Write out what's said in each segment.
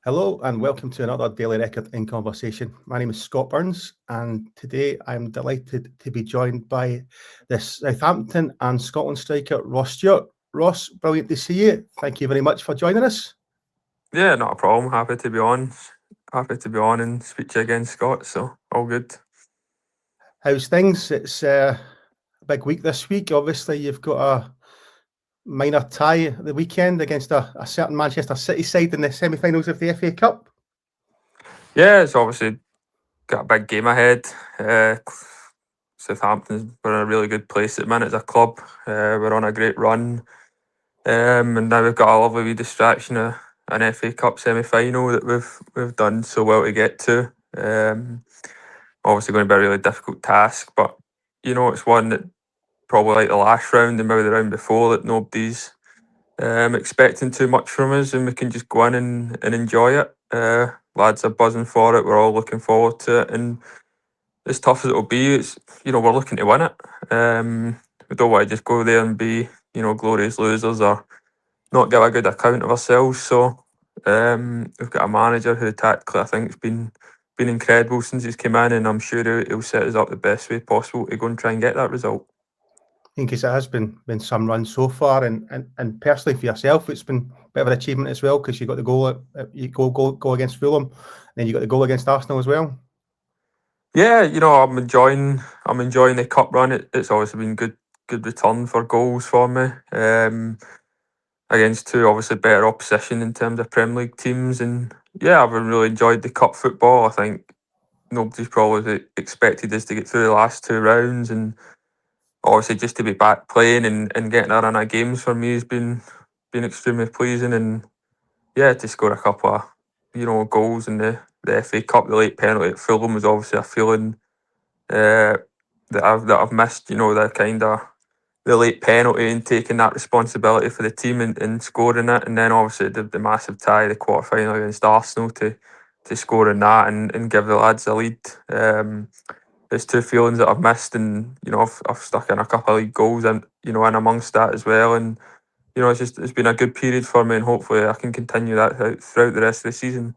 Hello and welcome to another Daily Record in Conversation. My name is Scott Burns and today I'm delighted to be joined by the Southampton and Scotland striker Ross Stewart. Ross, brilliant to see you. Thank you very much for joining us. Yeah, not a problem. Happy to be on. Happy to be on and speak to you again, Scott. So all good. How's things? It's a big week this week. Obviously, you've got a minor tie at the weekend against a certain Manchester City side in the semi-finals of the FA Cup. Yeah, it's obviously got a big game ahead. Southampton's we're in a really good place at the minute as a club. We're on a great run, and now we've got a lovely wee distraction, an FA Cup semi-final that we've done so well to get to. Obviously going to be a really difficult task, but it's one that probably like the last round and maybe the round before that nobody's expecting too much from us, and we can just go in and enjoy it. Lads are buzzing for it. We're all looking forward to it, and as tough as it'll be, it's we're looking to win it. We don't want to just go there and be glorious losers or not give a good account of ourselves. So we've got a manager who tactically I think has been incredible since he's come in, and I'm sure he'll set us up the best way possible to go and try and get that result. Because it has been some run so far, and personally for yourself, it's been a bit of an achievement as well because you got the goal, you go against Fulham, and then you got the goal against Arsenal as well. Yeah, I'm enjoying the cup run. It's obviously been good return for goals for me. Against two obviously better opposition in terms of Premier League teams, and yeah, I've really enjoyed the cup football. I think nobody's probably expected us to get through the last two rounds, and obviously just to be back playing and getting a run of games for me has been extremely pleasing. And yeah, to score a couple of goals in the FA Cup, the late penalty at Fulham was obviously a feeling uh, that I've missed. The kind of the late penalty and taking that responsibility for the team and scoring it, and then obviously the massive tie, the quarter final against Arsenal to score in that and give the lads a lead. There's two feelings that I've missed, and I've stuck in a couple of league goals and in amongst that as well, and it's been a good period for me, and hopefully I can continue that throughout the rest of the season.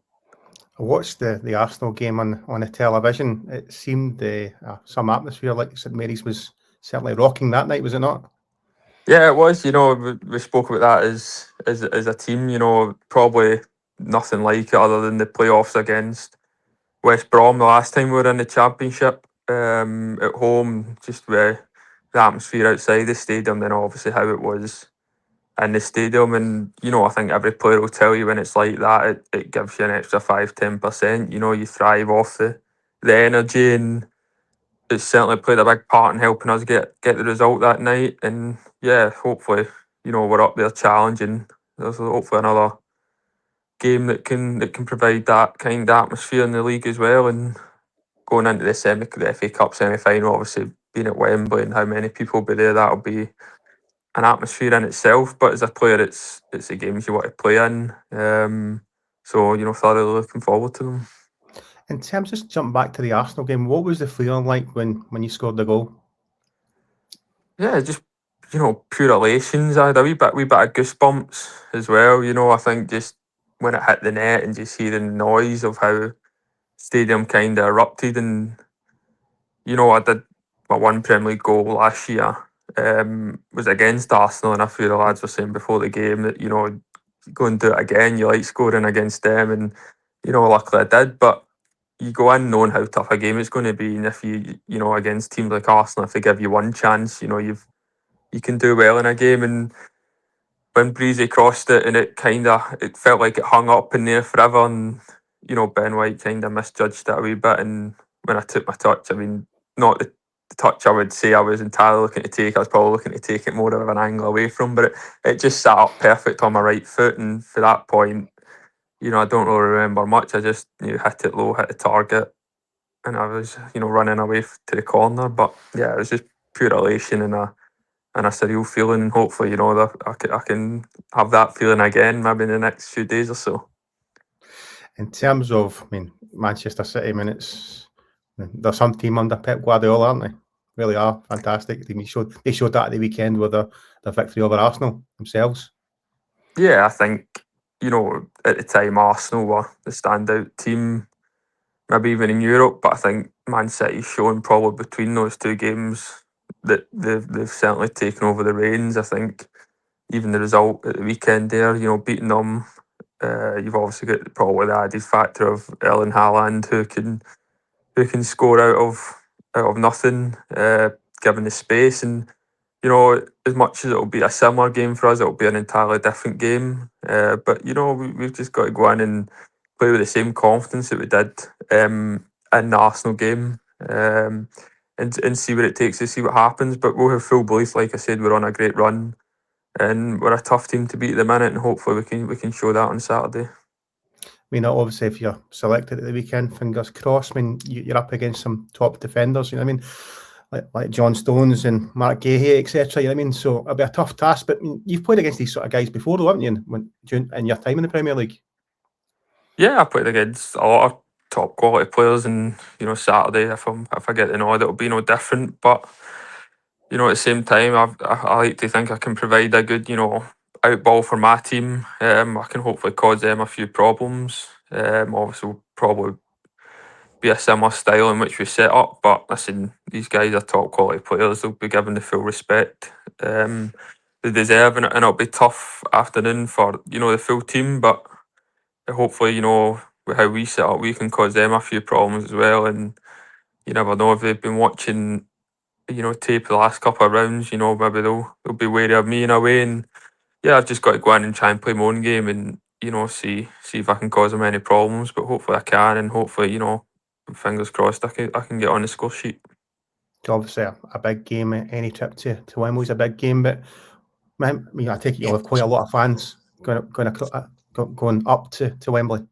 I watched the Arsenal game on the television. It seemed some atmosphere like St Mary's was certainly rocking that night, was it not? Yeah, it was. We spoke about that as a team. Probably nothing like it other than the playoffs against West Brom the last time we were in the Championship at home. Just with the atmosphere outside the stadium, then obviously how it was in the stadium, and I think every player will tell you when it's like that, it gives you an extra 5-10%. You thrive off the energy, and it's certainly played a big part in helping us get the result that night. And yeah, hopefully, we're up there challenging. There's hopefully another game that can provide that kind of atmosphere in the league as well. And going into the FA Cup semi final, obviously being at Wembley and how many people will be there, that'll be an atmosphere in itself. But as a player, it's the games you want to play in. So thoroughly looking forward to them. In terms, just jump back to the Arsenal game, what was the feeling like when you scored the goal? Yeah, just pure elations. I had a wee bit of goosebumps as well. I think just when it hit the net and just hearing the noise of how stadium kind of erupted, and I did my one Premier League goal last year. Was against Arsenal, and a few of the lads were saying before the game that go and do it again. You like scoring against them, and luckily I did. But you go in knowing how tough a game it's going to be, and if you against teams like Arsenal, if they give you one chance, you can do well in a game. And when Breezy crossed it, and it felt like it hung up in there forever, and Ben White kind of misjudged it a wee bit. And when I took my touch, I mean, not the touch I would say I was entirely looking to take. I was probably looking to take it more of an angle away from, but it just sat up perfect on my right foot. And for that point, I don't really remember much. I just hit it low, hit the target, and I was running away to the corner. But yeah, it was just pure elation and a surreal feeling. And hopefully, that I can have that feeling again, maybe in the next few days or so. In terms of, I mean, Manchester City, I mean, they're some team under Pep Guardiola, aren't they? Really are fantastic team. They showed that at the weekend with the victory over Arsenal themselves. Yeah, I think at the time Arsenal were the standout team, maybe even in Europe. But I think Man City's shown probably between those two games that they've certainly taken over the reins. I think even the result at the weekend there, beating them, you've obviously got probably the added factor of Erling Haaland who can score out of nothing, given the space. And as much as it'll be a similar game for us, it'll be an entirely different game. But we've just got to go in and play with the same confidence that we did in the Arsenal game, and see what it takes to see what happens. But we'll have full belief, like I said, we're on a great run, and we're a tough team to beat at the minute, and hopefully we can show that on Saturday. I mean, obviously, if you're selected at the weekend, fingers crossed. I mean, you're up against some top defenders. You know what I mean? Like John Stones and Mark Gahey, etc. You know what I mean? So it'll be a tough task. But I mean, you've played against these sort of guys before, though, haven't you? In your time in the Premier League. Yeah, I played against a lot of top quality players, and Saturday, if I get the nod, it'll be no different. But at the same time, I like to think I can provide a good out ball for my team. I can hopefully cause them a few problems. Obviously, will probably be a similar style in which we set up. But listen, these guys are top quality players. They'll be given the full respect they deserve, and it'll be tough afternoon for the full team. But hopefully, with how we set up, we can cause them a few problems as well. And you never know, if they've been watching tape the last couple of rounds, maybe they'll be wary of me in a way. And yeah, I've just got to go in and try and play my own game, and see if I can cause them any problems. But hopefully I can, and hopefully fingers crossed, I can get on the score sheet. It's obviously a big game. Any trip to Wembley is a big game, but man, I mean, I take it you'll have quite a lot of fans going up to Wembley.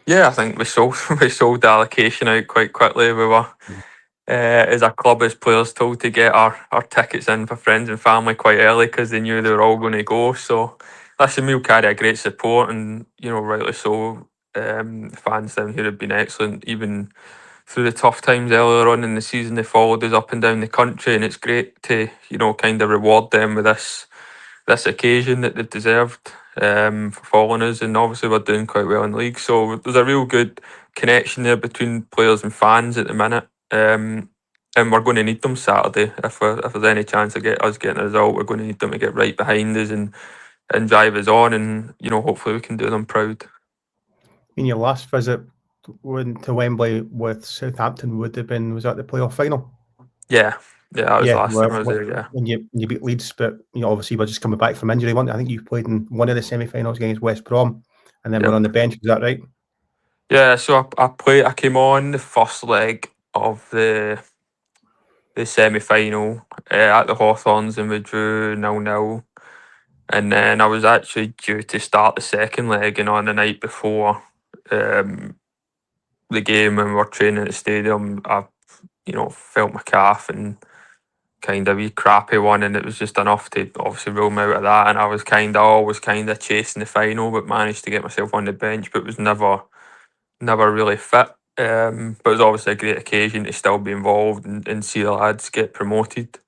Yeah, I think we sold the allocation out quite quickly. We were, as a club, as players, told to get our tickets in for friends and family quite early because they knew they were all going to go. So listen, we'll carry a great support, and rightly so. The fans down here have been excellent, even through the tough times earlier on in the season. They followed us up and down the country, and it's great to kind of reward them with this occasion that they've deserved for following us. And obviously we're doing quite well in the league, so there's a real good connection there between players and fans at the minute. And we're going to need them Saturday. If there's any chance of getting a result, we're going to need them to get right behind us and drive us on, and hopefully we can do them proud. In your last visit to Wembley with Southampton was that the playoff final? Yeah, that was the last time I was there. Yeah, when you beat Leeds, but obviously we're just coming back from injury. I think you played in one of the semi-finals against West Brom, and then we're on the bench. Is that right? Yeah, so I came on the first leg of the semi-final at the Hawthorns, and we drew 0-0. And then I was actually due to start the second leg, and on the night before the game, when we were training at the stadium, I felt my calf and kind of wee crappy one, and it was just enough to obviously rule me out of that. And I was always chasing the final, but managed to get myself on the bench, but was never really fit. But it was obviously a great occasion to still be involved and see the lads get promoted.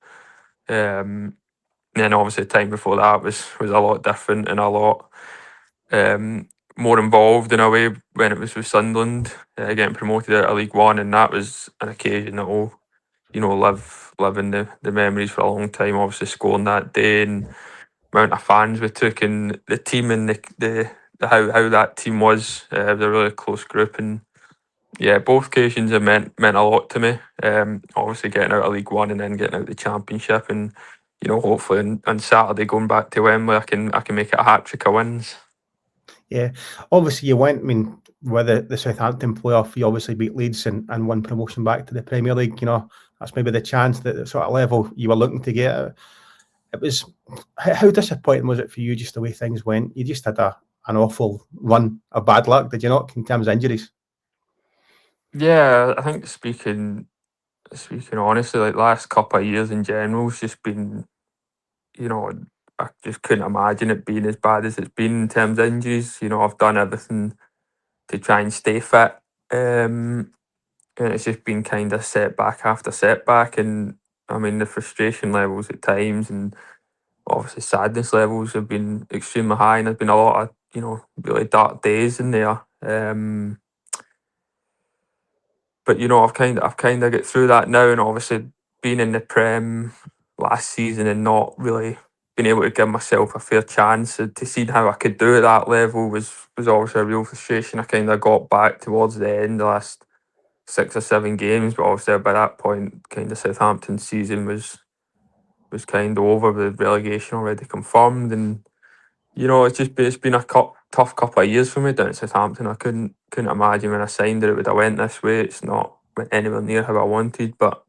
And then obviously the time before that was a lot different and a lot more involved in a way when it was with Sunderland getting promoted out of League One, and that was an occasion that will live in the memories for a long time. Obviously scoring that day, and amount of fans we took, and the team, and the how that team was. It was a really close group, and yeah, both occasions have meant a lot to me. Obviously getting out of League One and then getting out of the Championship, and hopefully on Saturday going back to Wembley, I can make it a hat trick of wins. Yeah, obviously you went. I mean, with the Southampton playoff, you obviously beat Leeds and won promotion back to the Premier League. That's maybe the chance that the sort of level you were looking to get. It was, how disappointing was it for you, just the way things went? You just had an awful run of bad luck, did you not, in terms of injuries? Yeah, I think speaking honestly, like last couple of years in general, it's just been, I just couldn't imagine it being as bad as it's been in terms of injuries. I've done everything to try and stay fit, and it's just been kind of setback after setback. And I mean, the frustration levels at times, and obviously sadness levels, have been extremely high, and there's been a lot of really dark days in there. But I've kind of got through that now, and obviously being in the Prem last season and not really being able to give myself a fair chance to see how I could do at that level was obviously a real frustration. I kind of got back towards the end, the last 6 or 7 games, but obviously by that point, kind of Southampton season was kind of over with relegation already confirmed, and it's been a tough couple of years for me down at Southampton. I couldn't imagine when I signed it would have went this way. It's not went anywhere near how I wanted, but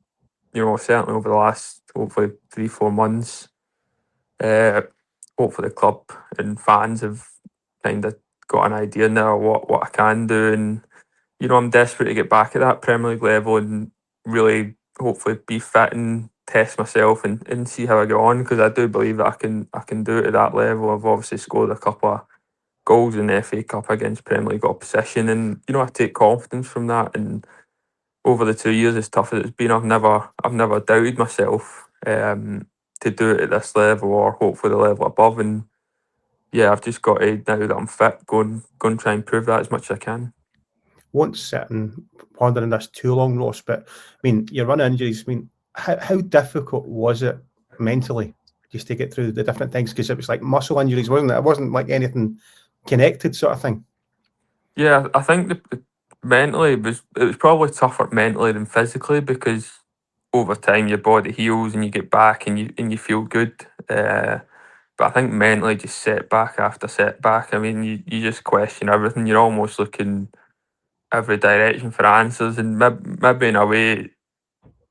certainly over the last hopefully 3-4 months, uh, hopefully the club and fans have kind of got an idea now what I can do, and I'm desperate to get back at that Premier League level and really hopefully be fit and test myself and see how I go on, because I do believe that I can do it at that level. I've obviously scored a couple of goals in the FA Cup against Premier League opposition, and I take confidence from that. And over the 2 years, as tough as it's been, I've never doubted myself to do it at this level or hopefully the level above. And yeah, I've just got to, now that I'm fit, go and try and prove that as much as I can. Won't sit and pondering this too long, Ross, but I mean, you run injuries. I mean, how difficult was it mentally just to get through the different things? Because it was like muscle injuries, wasn't it? It wasn't like anything connected sort of thing. Yeah, I think mentally it was probably tougher mentally than physically, because over time your body heals and you get back and you feel good. But I think mentally, just setback after setback. I mean, you just question everything. You're almost looking every direction for answers, and maybe in a way,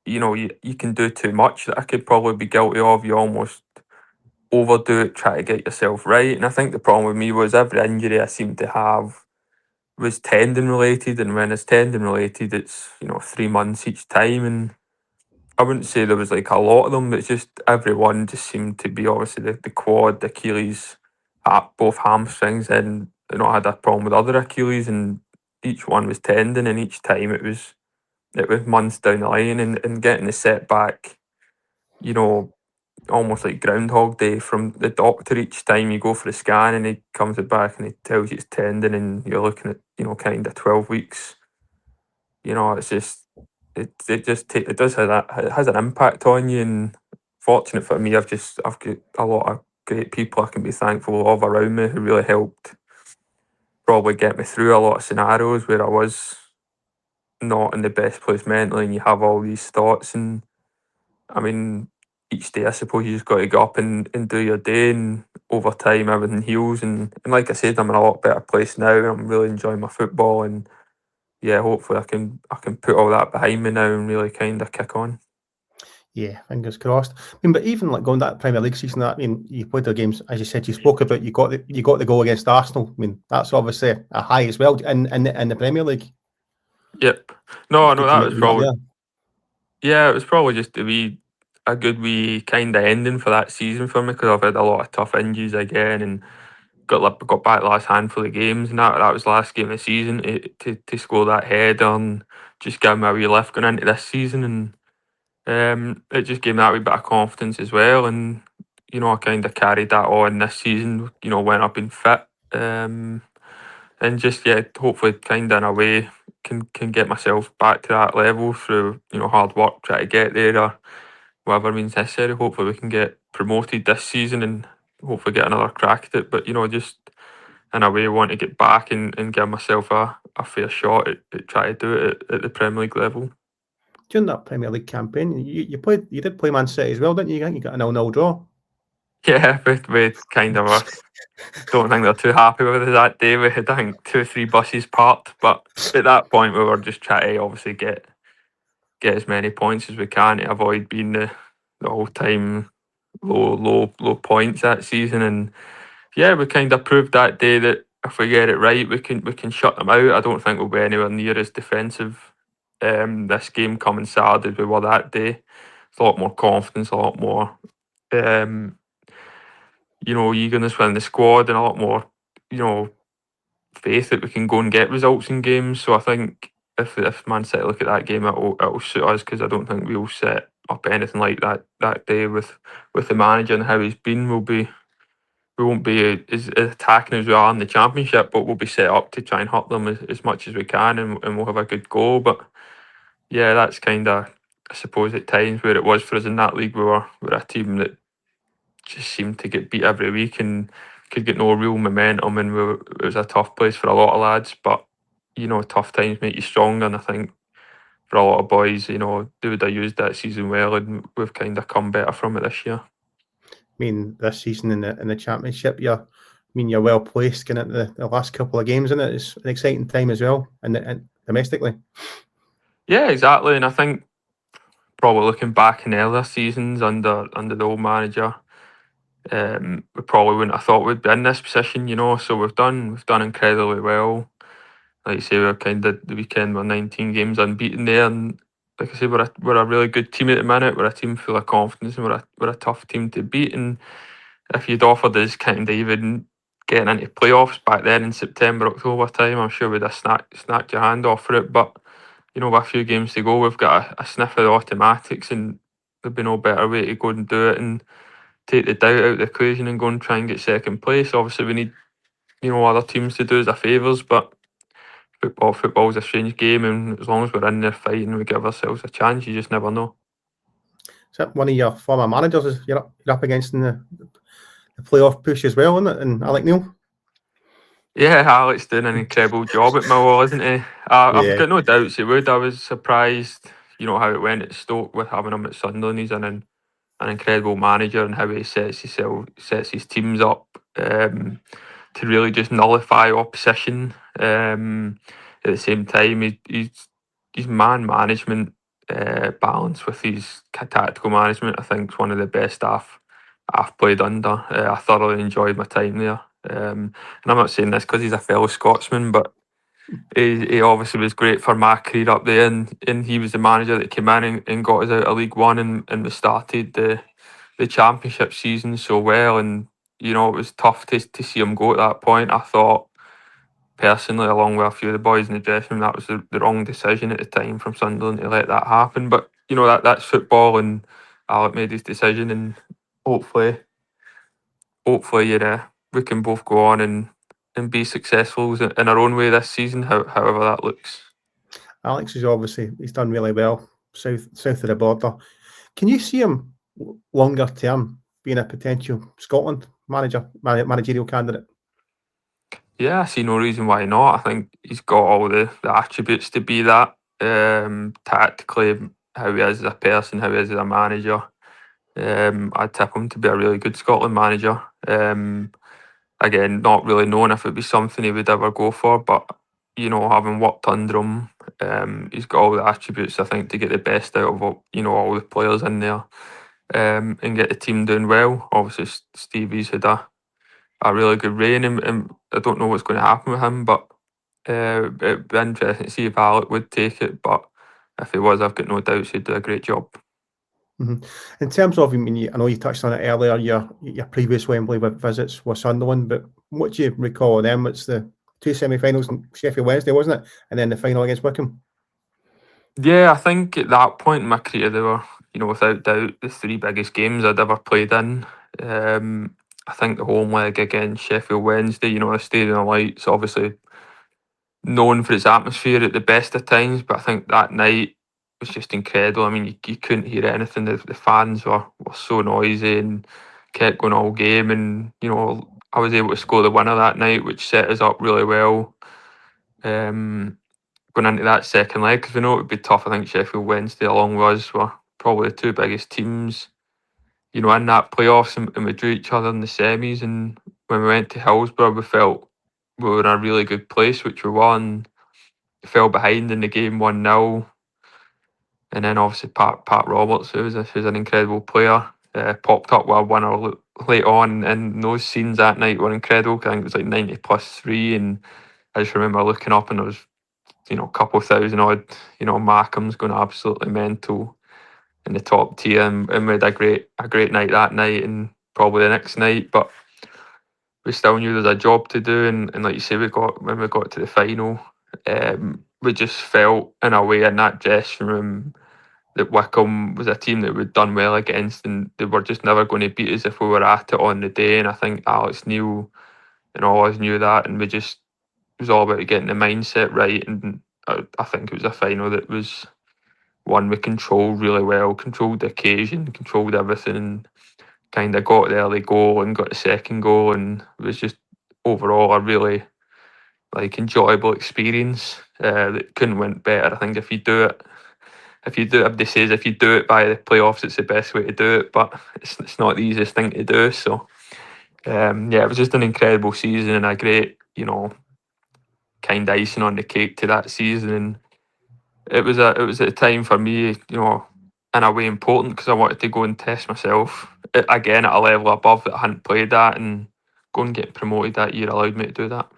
you can do too much that I could probably be guilty of. You almost overdo it, try to get yourself right. And I think the problem with me was every injury I seemed to have was tendon related, and when it's tendon related, it's 3 months each time. And I wouldn't say there was like a lot of them, but it's just everyone just seemed to be obviously the quad, the Achilles, both hamstrings, and I had a problem with other Achilles, and each one was tendon, and each time it was months down the line, and getting the setback, you know, almost like Groundhog Day from the doctor each time you go for a scan, and he comes back and he tells you it's tendon, and you're looking at kind of 12 weeks. It's just it does have that, it has an impact on you. And fortunate for me, I've got a lot of great people I can be thankful of around me who really helped probably get me through a lot of scenarios where I was not in the best place mentally, and you have all these thoughts. And I mean, each day I suppose you just got to get up and do your day, and over time everything heals. And like I said, I'm in a lot better place now. I'm really enjoying my football, and yeah, hopefully I can put all that behind me now and really kind of kick on. Yeah, fingers crossed. I mean, but even like going that Premier League season, that I mean, you played the games as you said. You spoke about you got the goal against Arsenal. I mean, that's obviously a high as well in the Premier League. Yep. No, Good to that make was the mark probably, there. yeah, it was probably just a good wee kind of ending for that season for me, because I've had a lot of tough injuries again, and got back the last handful of games, and that was last game of the season to score that header and just give me a wee lift going into this season. And it just gave me that wee bit of confidence as well. And I kind of carried that on this season. When I've been fit, and just yeah, hopefully kind of in a way can get myself back to that level through hard work, try to get there, or whatever means necessary. Hopefully we can get promoted this season and hopefully get another crack at it. But just in a way, want to get back and give myself a fair shot at trying to do it at the Premier League level. During that Premier League campaign, you did play Man City as well, didn't you? I think you got a 0-0 draw. Yeah, we kind of don't think they're too happy with us that day. We had, I think, 2 or 3 buses parked, but at that point we were just trying to obviously get as many points as we can to avoid being the all time low points that season. And yeah, we kind of proved that day that if we get it right, we can shut them out. I don't think we'll be anywhere near as defensive this game coming Saturday as we were that day. It's a lot more confidence, a lot more eagerness within the squad, and a lot more faith that we can go and get results in games. So I think if Man City look at that game, it'll suit us, because I don't think we'll set up anything like that day with the manager and how he's been. we won't be as attacking as we are in the Championship, but we'll be set up to try and hurt them as much as we can, and we'll have a good goal. But yeah, that's kind of, I suppose, at times where it was for us in that league. We were a team that just seemed to get beat every week and could get no real momentum, and it was a tough place for a lot of lads. But tough times make you stronger, and I think for a lot of boys, they would have used that season well, and we've kind of come better from it this year. I mean, this season in the Championship, you're well placed getting into the last couple of games, and it's an exciting time as well, and domestically. Yeah, exactly, and I think probably looking back in earlier seasons under the old manager, we probably wouldn't have thought we'd be in this position, So we've done incredibly well. Like you say, we're kind of the weekend, we're 19 games unbeaten there, and like I say, we're a really good team at the minute. We're a team full of confidence, and we're a tough team to beat. And if you'd offered us kind of even getting into playoffs back then in September, October time, I'm sure we'd have snapped your hand off for it. But with a few games to go, we've got a sniff of the automatics, and there'd be no better way to go and do it and take the doubt out of the equation and go and try and get second place. Obviously, we need other teams to do us a favours, but football's a strange game, and as long as we're in there fighting, we give ourselves a chance. You just never know. Is that one of your former managers you're up against in the playoff push as well, isn't it? And Alec Neil? Yeah, Alex doing an incredible job at Millwall, isn't he? I've got no doubts he would. I was surprised, how it went at Stoke with having him at Sunderland. He's an incredible manager, and how he sets his teams up to really just nullify opposition. At the same time, his man management balance with his tactical management, I think, is one of the best I've played under. I thoroughly enjoyed my time there. And I'm not saying this because he's a fellow Scotsman, but he obviously was great for my career up there, and he was the manager that came in and got us out of League One, and we started the Championship season so well. And it was tough to see him go at that point. I thought personally, along with a few of the boys in the dressing room, that was the wrong decision at the time from Sunderland to let that happen. But that's football, and Alec made his decision, and hopefully we can both go on and be successful in our own way this season, however that looks. Alex he's done really well south of the border. Can you see him longer term being a potential Scotland managerial candidate? Yeah, I see no reason why not. I think he's got all the attributes to be that. Tactically, how he is as a person, how he is as a manager. I'd tip him to be a really good Scotland manager. Again, not really knowing if it'd be something he would ever go for, but having worked under him, he's got all the attributes, I think, to get the best out of all the players in there, and get the team doing well. Obviously, Stevie's had a really good reign, and I don't know what's going to happen with him, but it'd be interesting to see if Alec would take it. But if he was, I've got no doubts he'd do a great job. Mm-hmm. In terms of, I know you touched on it earlier, your previous Wembley visits were Sunderland, but what do you recall of them? It's the two semi-finals on Sheffield Wednesday, wasn't it? And then the final against Wycombe. Yeah, I think at that point in my career, they were, without doubt, the three biggest games I'd ever played in. I think the home leg against Sheffield Wednesday, the Stadium of Lights, obviously known for its atmosphere at the best of times, but I think that night was just incredible. I mean, you couldn't hear anything. The fans were so noisy and kept going all game, and I was able to score the winner that night, which set us up really well. Going into that second leg, because we know it would be tough. I think Sheffield Wednesday, along with us, were probably the two biggest teams, in that playoffs, and we drew each other in the semis. And when we went to Hillsborough, we felt we were in a really good place, which we won. Fell behind in the game 1-0, and then obviously Pat Roberts, who's an incredible player, popped up with a winner late on, and those scenes that night were incredible. I think it was like 90+3, and I just remember looking up and there was a couple thousand odd, Markham's going absolutely mental in the top tier, and we had a great night that night and probably the next night, but we still knew there's a job to do, and like you say, when we got to the final, we just felt in a way in that dressing room that Wickham was a team that we'd done well against, and they were just never going to beat us if we were at it on the day. And I think Alex Neil and all us knew that, and it was all about getting the mindset right. And I think it was a final that was one we controlled really well, controlled the occasion, controlled everything, and kind of got the early goal and got the second goal, and it was just overall a really enjoyable experience that couldn't went better. I think if you do it, everybody says if you do it by the playoffs, it's the best way to do it, but it's not the easiest thing to do. So yeah, it was just an incredible season and a great, kind of icing on the cake to that season. And it was at a time for me, in a way important because I wanted to go and test myself again at a level above that I hadn't played at, and go and get promoted that year allowed me to do that.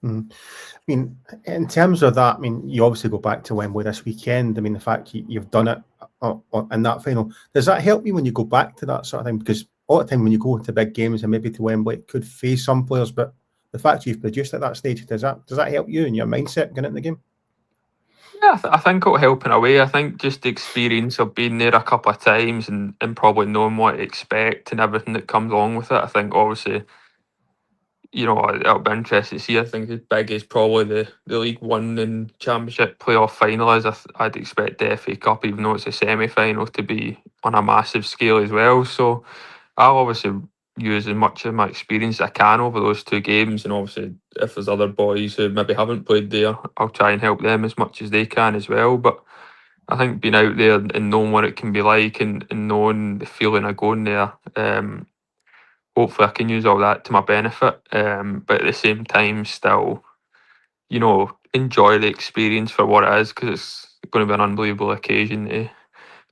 Mm. I mean, in terms of that, I mean, you obviously go back to Wembley this weekend. I mean, the fact you've done it in that final, does that help you when you go back to that sort of thing? Because all the time when you go to big games and maybe to Wembley, it could phase some players, but the fact you've produced at that stage, does that help you and your mindset going into the game? Yeah, I think it'll help in a way. I think just the experience of being there a couple of times and probably knowing what to expect and everything that comes along with it. I think obviously, it'll be interesting to see. I think as big as probably the League One and Championship playoff final is, I'd expect the FA Cup, even though it's a semi-final, to be on a massive scale as well. So I'll obviously use as much of my experience as I can over those two games, and obviously if there's other boys who maybe haven't played there, I'll try and help them as much as they can as well. But I think being out there and knowing what it can be like, and knowing the feeling of going there, hopefully I can use all that to my benefit. But at the same time, still, enjoy the experience for what it is, because it's going to be an unbelievable occasion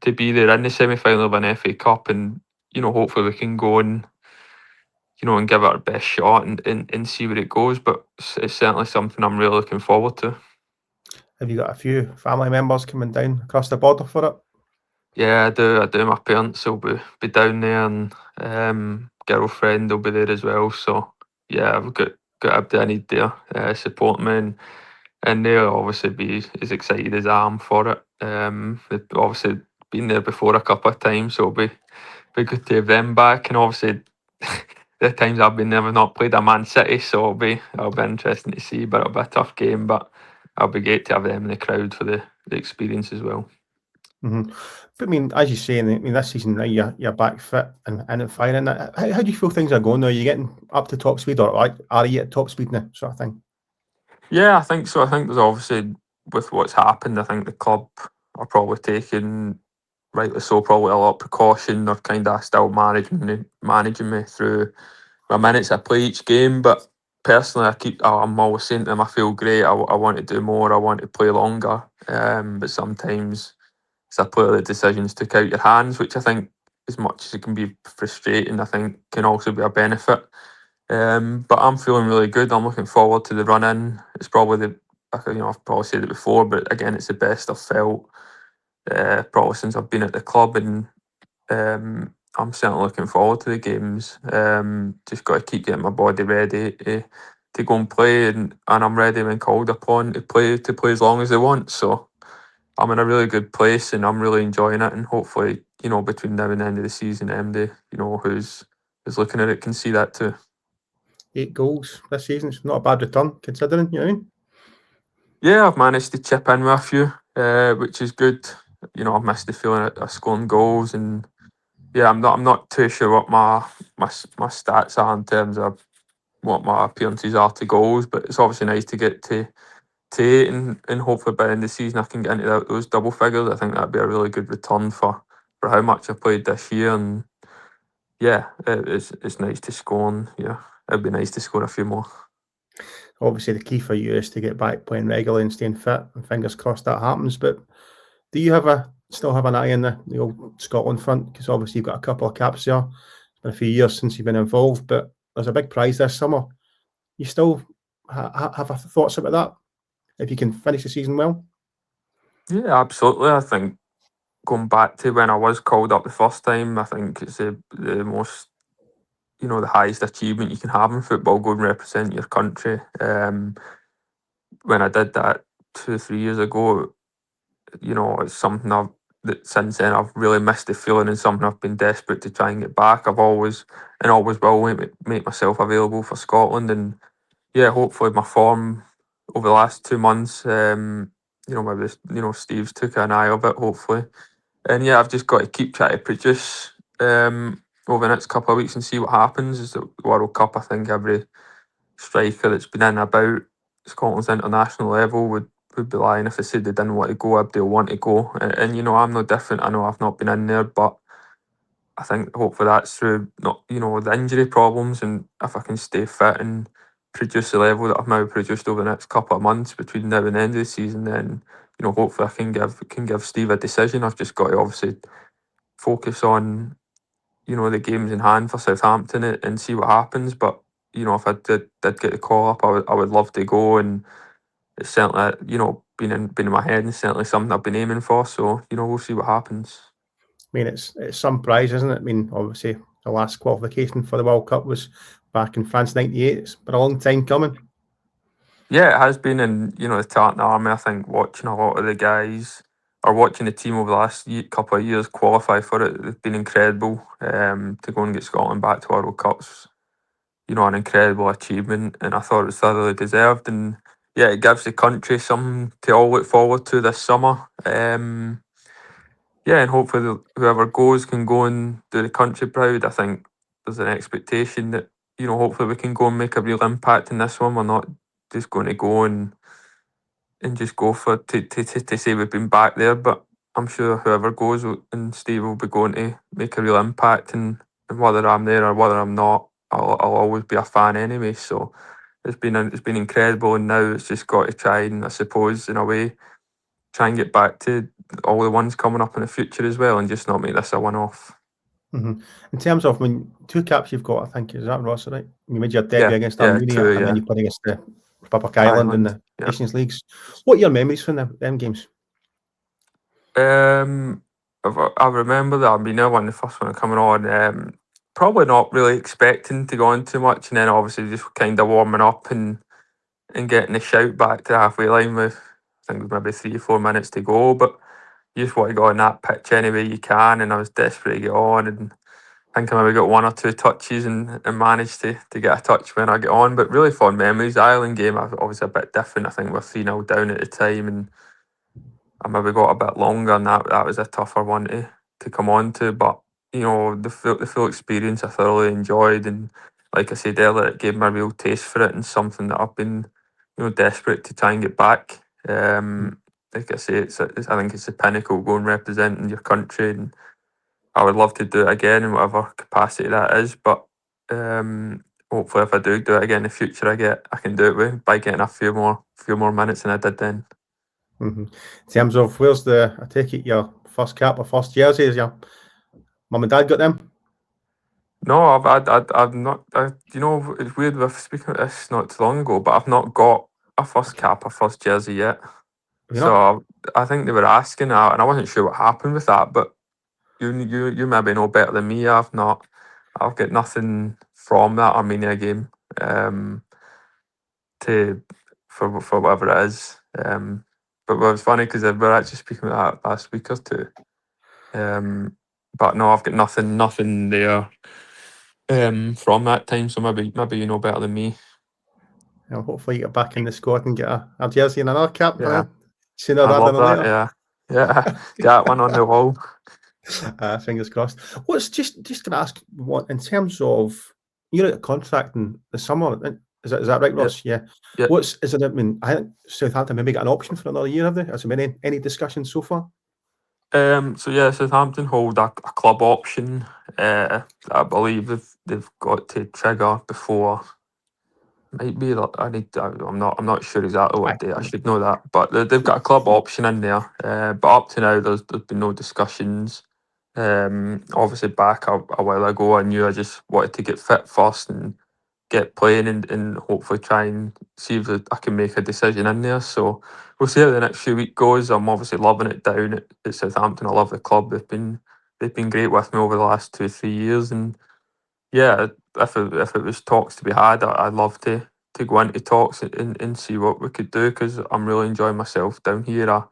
to be there in the semi-final of an FA Cup, and hopefully we can go and give it our best shot and see where it goes. But it's certainly something I'm really looking forward to. Have you got a few family members coming down across the border for it? Yeah, I do. I do. My parents will be down there, and girlfriend will be there as well. So yeah, I've got everything I need there, support me, and they'll obviously be as excited as I am for it. They've obviously been there before a couple of times, so it'll be good to have them back. And obviously, the times I've been there, I've not played a Man City, so it'll be interesting to see. But it'll be a tough game, but it'll be great to have them in the crowd for the experience as well. Mm-hmm. But I mean, as you say, I mean, this season now you're back fit and firing. How do you feel things are going now? Are you getting up to top speed, or are you at top speed now, sort of thing? Yeah, I think so. I think there's obviously, with what's happened, I think the club are probably taking, rightly so, probably a lot of precaution. They're kind of still managing me through my minutes I play each game. But personally, I'm always saying to them, I feel great. I want to do more. I want to play longer. But sometimes it's a player the decisions took out your hands, which I think, as much as it can be frustrating, I think can also be a benefit. But I'm feeling really good. I'm looking forward to the run in. It's probably I've probably said it before, but again, it's the best I've felt probably since I've been at the club, and I'm certainly looking forward to the games. Just got to keep getting my body ready to go and play, and I'm ready when called upon to play as long as they want. So I'm in a really good place, and I'm really enjoying it. And hopefully, between now and the end of the season, MD, who's looking at it, can see that too. 8 goals this season. It's not a bad return considering, you know what I mean? Yeah, I've managed to chip in with a few, which is good. I've missed the feeling of scoring goals, and yeah, I'm not too sure what my stats are in terms of what my appearances are to goals, but it's obviously nice to get to 8, and hopefully by the end of the season I can get into those double figures. I think that'd be a really good return for how much I've played this year, and yeah, it's nice to score, and yeah, it'd be nice to score a few more. Obviously, the key for you is to get back playing regularly and staying fit, and fingers crossed that happens. But do you still have an eye on the old Scotland front? Because obviously you've got a couple of caps there. It's been a few years since you've been involved, but there's a big prize this summer. You still have thoughts about that? If you can finish the season well? Yeah, absolutely. I think going back to when I was called up the first time, I think it's the most, the highest achievement you can have in football, go and represent your country. When I did that 2 or 3 years ago, it's something that since then I've really missed the feeling, and something I've been desperate to try and get back. I've always and always will make myself available for Scotland, and yeah, hopefully my form over the last 2 months, maybe Steve's took an eye of it, hopefully, and yeah, I've just got to keep trying to produce over the next couple of weeks and see what happens. Is the World Cup, I think every striker that's been in and about Scotland's international level would be lying if they said they didn't want to go. They'll want to go, and I'm no different. I know I've not been in there, but I think hopefully that's through not the injury problems, and if I can stay fit and produce the level that I've now produced over the next couple of months between now and the end of the season, then hopefully I can give Steve a decision. I've just got to obviously focus on the games in hand for Southampton and see what happens. But if I did get the call up, I would love to go, and it's certainly been in my head, and certainly something I've been aiming for. So we'll see what happens. I mean, it's some prize, isn't it? I mean, obviously, the last qualification for the World Cup was back in France '98. It's been a long time coming. Yeah, it has been, and the Tartan Army. I think watching a lot of the guys or watching the team over the last couple of years qualify for it, they've been incredible. To go and get Scotland back to World Cups, an incredible achievement, and I thought it was thoroughly deserved. And yeah, it gives the country something to all look forward to this summer. Yeah, and hopefully whoever goes can go and do the country proud. I think there's an expectation that hopefully we can go and make a real impact in this one. We're not just going to go and just go for to say we've been back there, but I'm sure whoever goes and Steve will be going to make a real impact, and whether I'm there or whether I'm not, I'll always be a fan anyway. So it's been incredible, and now it's just got to try and, I suppose, in a way, try and get back to all the ones coming up in the future as well, and just not make this a one-off. Mm-hmm. In terms of, 2 caps you've got, I think, is that Ross, right? You made your debut Yeah, against yeah, Armenia, true, and then yeah. you played against the Republic Island in the yeah. Nations Leagues. What are your memories from them games? I remember that Armenia one, the first one coming on. Probably not really expecting to go on too much, and then obviously just kind of warming up and getting a shout back to the halfway line with, I think it was maybe 3 or 4 minutes to go. But you just want to go on that pitch any way you can, and I was desperate to get on, and I think I maybe got 1 or 2 touches and managed to get a touch when I get on. But really fond memories. The Ireland game, obviously a bit different. I think we're 3-0 down at the time, and I maybe got a bit longer, and that was a tougher one to come on to. But the full experience I thoroughly enjoyed, and like I said earlier, it gave me a real taste for it, and something that I've been desperate to try and get back. Like I say, I think it's the pinnacle, going representing your country, and I would love to do it again in whatever capacity that is. But hopefully, if I do it again in the future, I can do it by getting a few more minutes than I did then. Mm-hmm. In terms of, I take it your first cap or first jersey, is your mum and dad got them? No, I've not. It's weird. We're speaking of this not too long ago, but I've not got a first cap or first jersey yet. Have you not? I think they were asking, and I wasn't sure what happened with that. But you maybe know better than me. I've not. I've got nothing from that Armenia game. For whatever it is. But it was funny because we were actually speaking about that last week or two. But no, I've got nothing there. From that time, so maybe you know better than me. Hopefully you get back in the squad and get a jersey and another cap. Yeah, Sooner I rather love than that. later. Yeah, got one on the wall. Fingers crossed. What's just gonna ask, what in terms of you're out of contract in the summer? Is that right, Ross? Yeah. Yeah. Is it? I mean, I think Southampton maybe got an option for another year, have they? Has there been any discussions so far? So yeah, Southampton hold a club option. That I believe they've got to trigger before. Might be that I'm not sure exactly what day. I should know that, but they've got a club option in there. But up to now, there's been no discussions. Obviously back a while ago, I knew I just wanted to get fit first and get playing, and hopefully try and see if I can make a decision in there. So we'll see how the next few weeks goes. I'm obviously loving it down at Southampton. I love the club. They've been great with me over the last 2 or 3 years, and yeah, if it was talks to be had, I'd love to go into talks and see what we could do, because I'm really enjoying myself down here.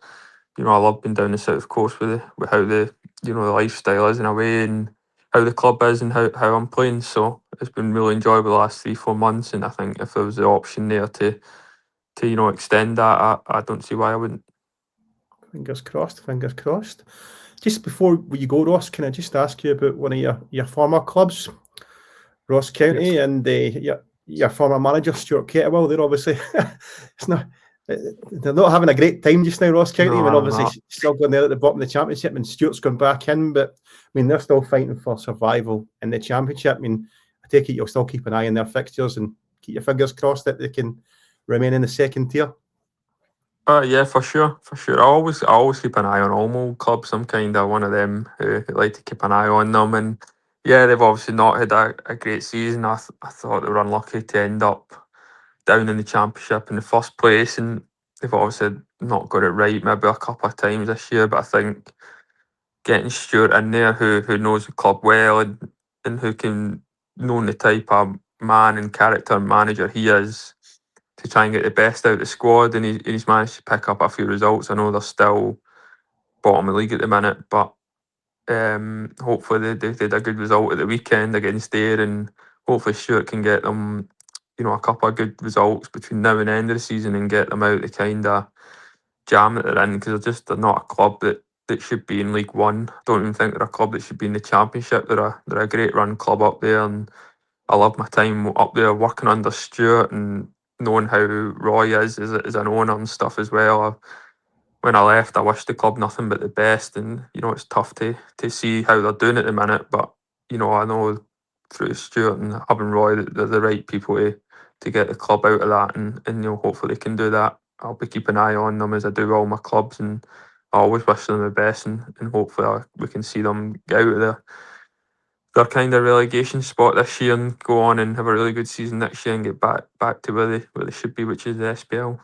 I love being down the south coast with how the the lifestyle is in a way, and how the club is, and how I'm playing. So it's been really enjoyable the last 3-4 months, and I think if there was the option there to extend that, I don't see why I wouldn't. Fingers crossed, fingers crossed. Just before you go, Ross, can I just ask you about one of your former clubs, Ross County, Yes. and your former manager, Stuart Kettlewell? They're obviously it's not they're not having a great time just now, Ross County. No, I mean, I'm obviously not. still going there at the bottom of the championship, and Stuart's gone back in, but I mean they're still fighting for survival in the championship. I mean, I take it you'll still keep an eye on their fixtures and keep your fingers crossed that they can remain in the second tier. Yeah, for sure, for sure. I always keep an eye on all my old clubs. I'm kind of one of them who like to keep an eye on them, and yeah, they've obviously not had a great season. I thought they were unlucky to end up down in the championship in the first place, and they've obviously not got it right maybe a couple of times this year. But I think getting Stuart in there, who knows the club well, and who can know the type of man and character and manager he is, to try and get the best out of the squad, and he's managed to pick up a few results. I know they're still bottom of the league at the minute, but hopefully they did a good result at the weekend against Ayr, and hopefully Stuart can get them, a couple of good results between now and the end of the season, and get them out the kind of jam that they're in, because they're not a club that should be in League One. I don't even think they're a club that should be in the Championship. They're a great run club up there, and I love my time up there working under Stuart, and knowing how Roy is as an owner and stuff as well. When I left, I wished the club nothing but the best, and it's tough to see how they're doing at the minute. But I know through Stuart and having Roy that they're the right people to get the club out of that, and hopefully they can do that. I'll be keeping an eye on them as I do all my clubs, and I always wish them the best, and hopefully we can see them get out of their kind of relegation spot this year, and go on and have a really good season next year, and get back to where they should be, which is the SPL.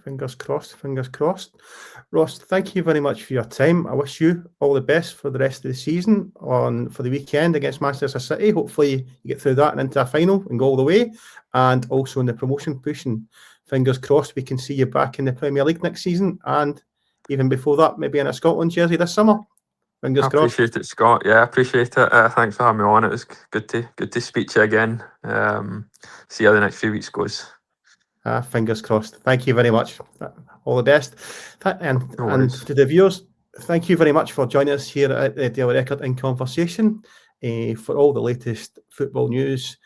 Fingers crossed, fingers crossed. Ross, thank you very much for your time. I wish you all the best for the rest of the season for the weekend against Manchester City. Hopefully you get through that and into a final and go all the way, and also in the promotion push, and fingers crossed we can see you back in the Premier League next season, and even before that, maybe in a Scotland jersey this summer. Fingers I crossed. appreciate it, Scott. Yeah, I appreciate it. Thanks for having me on. It was good to speak to you again. See how the next few weeks goes. Fingers crossed. Thank you very much. All the best. And No worries. to the viewers, thank you very much for joining us here at the Daily Record in Conversation. For all the latest football news,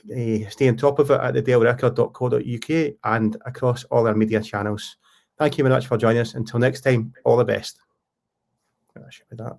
stay on top of it at thedailyrecord.co.uk and across all our media channels. Thank you very much for joining us. Until next time, all the best. That should be that.